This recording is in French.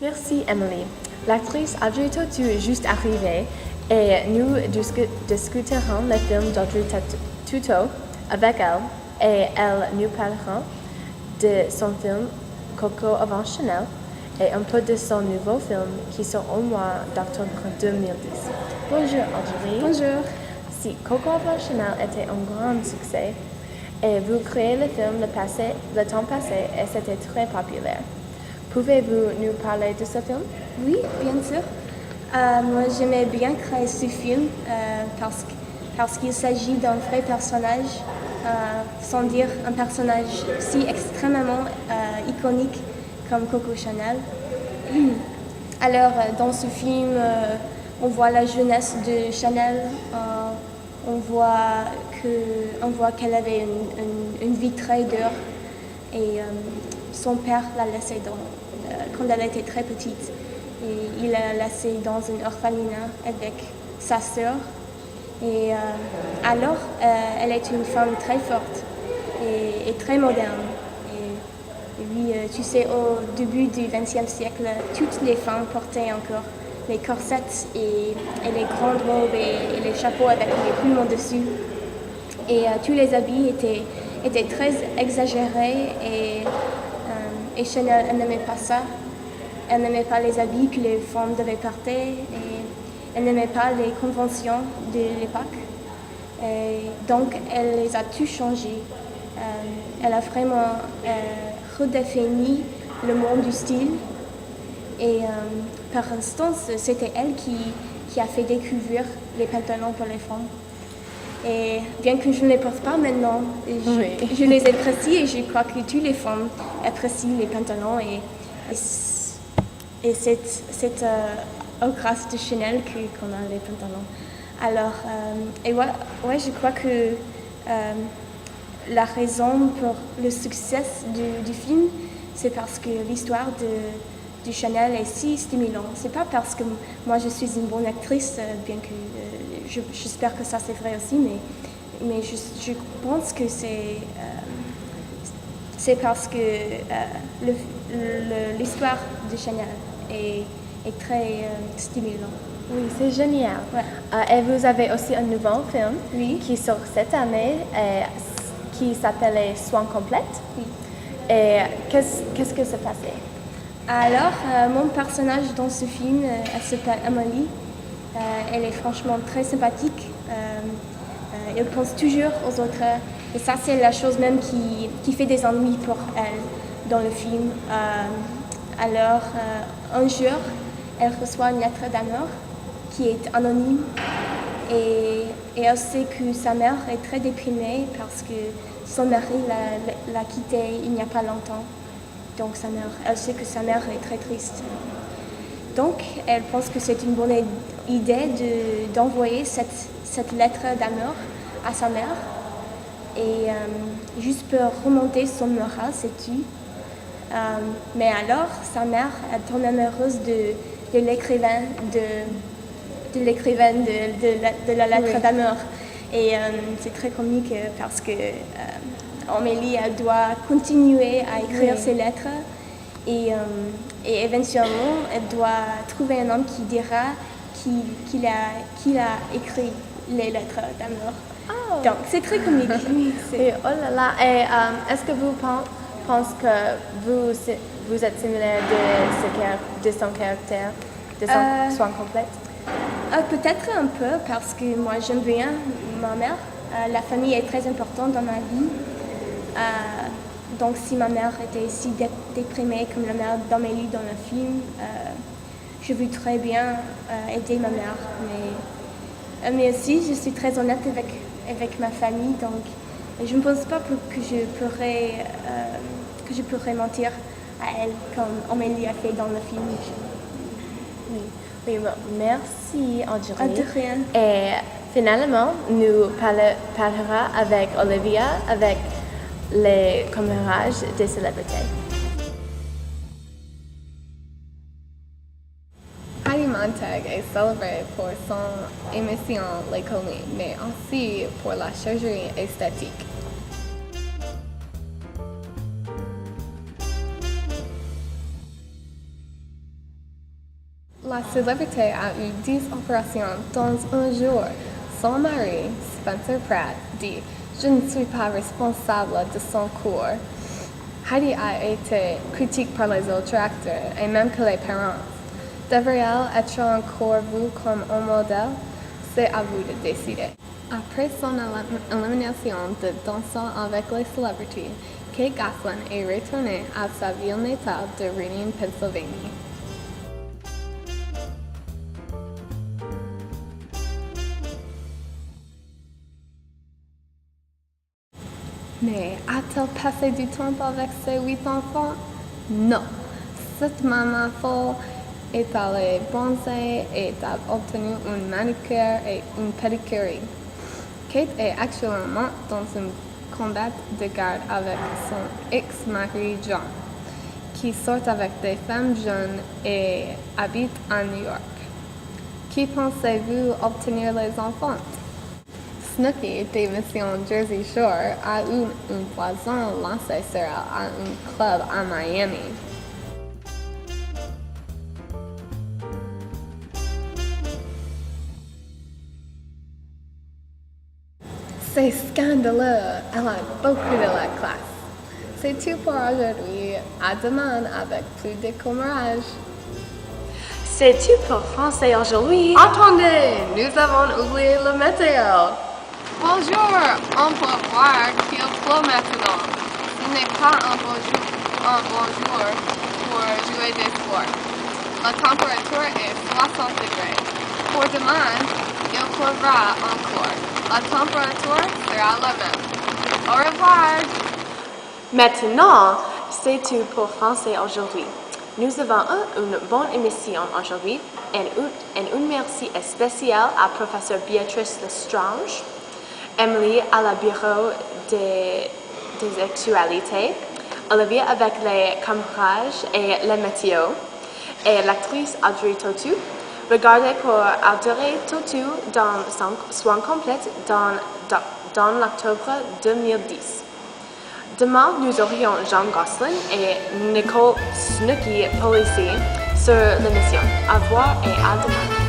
Merci, Emily. L'actrice Audrey Tautou est juste arrivée et nous discuterons le film d'Audrey Tautou avec elle et elle nous parlera de son film Coco avant Chanel et un peu de son nouveau film qui sort au mois d'octobre 2010. Bonjour Audrey. Bonjour. Si Coco avant Chanel était un grand succès et vous créez le film le temps passé et c'était très populaire. Pouvez-vous nous parler de ce film? Oui, bien sûr. Moi, j'aimais bien créer ce film parce qu'il s'agit d'un vrai personnage, sans dire un personnage si extrêmement iconique comme Coco Chanel. Alors, dans ce film, on voit la jeunesse de Chanel, on voit qu'elle avait une vie très dure et son père l'a laissée quand elle était très petite. Et il l'a laissée dans un orphelinat avec sa sœur. Et alors, elle est une femme très forte et très moderne. Et oui, tu sais, au début du XXe siècle, toutes les femmes portaient encore les corsets et les grandes robes et les chapeaux avec les plumes au-dessus. Et tous les habits étaient très exagérés et Chanel, elle n'aimait pas ça. Elle n'aimait pas les habits que les femmes devaient porter et elle n'aimait pas les conventions de l'époque. Donc, elle les a tout changées. Elle a vraiment redéfini le monde du style. Et par instance, c'était elle qui a fait découvrir les pantalons pour les femmes. Et bien que je ne les porte pas maintenant, je les apprécie et je crois que toutes les femmes apprécient les pantalons. Et c'est grâce de Chanel qu'on a les pantalons. Alors, je crois que la raison pour le succès du film, c'est parce que l'histoire de Chanel est si stimulante. C'est pas parce que moi je suis une bonne actrice, bien que j'espère que ça c'est vrai aussi, mais je pense que c'est parce que l'histoire de Chanel est très stimulante. Oui, c'est génial. Ouais. Et vous avez aussi un nouveau film qui sort cette année qui s'appelait Soins complètes. Oui. Et qu'est-ce que s'est passé? Alors, mon personnage dans ce film, elle s'appelle Emily. Elle est franchement très sympathique. Elle pense toujours aux autres. Et ça, c'est la chose même qui fait des ennuis pour elle dans le film. Alors, un jour, elle reçoit une lettre d'amour qui est anonyme. Et elle sait que sa mère est très déprimée parce que son mari l'a quittée il n'y a pas longtemps. Donc elle sait que sa mère est très triste. Donc elle pense que c'est une bonne idée d'envoyer cette lettre d'amour à sa mère. Et juste pour remonter son moral, c'est tout. Mais alors sa mère elle tombe amoureuse de l'écrivain de la lettre d'amour. Et c'est très comique parce que Amélie elle doit continuer à écrire ses lettres et éventuellement elle doit trouver un homme qui dira qu'il a écrit les lettres d'amour. Oh. Donc c'est très comique. Et, oh là là. Et est-ce que vous pensez que vous êtes similaire de son caractère, de son Soins complètes? Peut-être un peu parce que moi j'aime bien ma mère. La famille est très importante dans ma vie. Donc si ma mère était si déprimée comme la mère d'Amélie dans le film, je veux très bien aider ma mère. Mais aussi je suis très honnête avec ma famille, donc je ne pense pas que je pourrais mentir à elle comme Amélie a fait dans le film. Oui, merci Audrey. De rien. Et finalement, nous parlerons avec Olivia avec les commémorages des célébrités. Heidi Montag est célébrée pour son émission Les Collines, mais aussi pour la chirurgie esthétique. La célébrité a eu 10 opérations dans un jour. Son mari, Spencer Pratt, dit « Je ne suis pas responsable de son cours ». Heidi a été critiquée par les autres acteurs et même que les parents. Devrait-elle être encore vue comme un modèle? C'est à vous de décider. Après son élimination de Dansant avec les célébrités, Kate Gosselin est retournée à sa ville natale de Reading, Pennsylvanie. Mais a-t-elle passé du temps avec ses 8 enfants? Non. Cette maman folle est allée bronzer et a obtenu une manicure et une pédicure. Kate est actuellement dans un combat de garde avec son ex-mari John, qui sort avec des femmes jeunes et habite à New York. Qui pensez-vous obtenir les enfants? Snooki, d'émission Jersey Shore, a eu un poison lancé sur elle à un club à Miami. C'est scandaleux, elle a beaucoup de la classe. C'est tout pour aujourd'hui, à demain avec plus de courage. C'est tout pour Français aujourd'hui. Attendez, nous avons oublié le météo. Bonjour, on peut voir qu'il pleut maintenant. Ce n'est pas un bon jour pour jouer des sports. La température est 60 degrés. Pour demain, il pleuvra encore. La température sera la même. Au revoir. Maintenant, c'est tout pour Français aujourd'hui. Nous avons une bonne émission aujourd'hui et un merci spécial à professeur Béatrice Lestrange, Emily à la bureau des actualités, Olivia avec les caméras et les météos, et l'actrice Audrey Tautou. Regardez pour Audrey Tautou dans son complète dans l'octobre 2010. Demain, nous aurions Jean Gosselin et Nicole Snooki Polisi sur l'émission. Au revoir et à demain.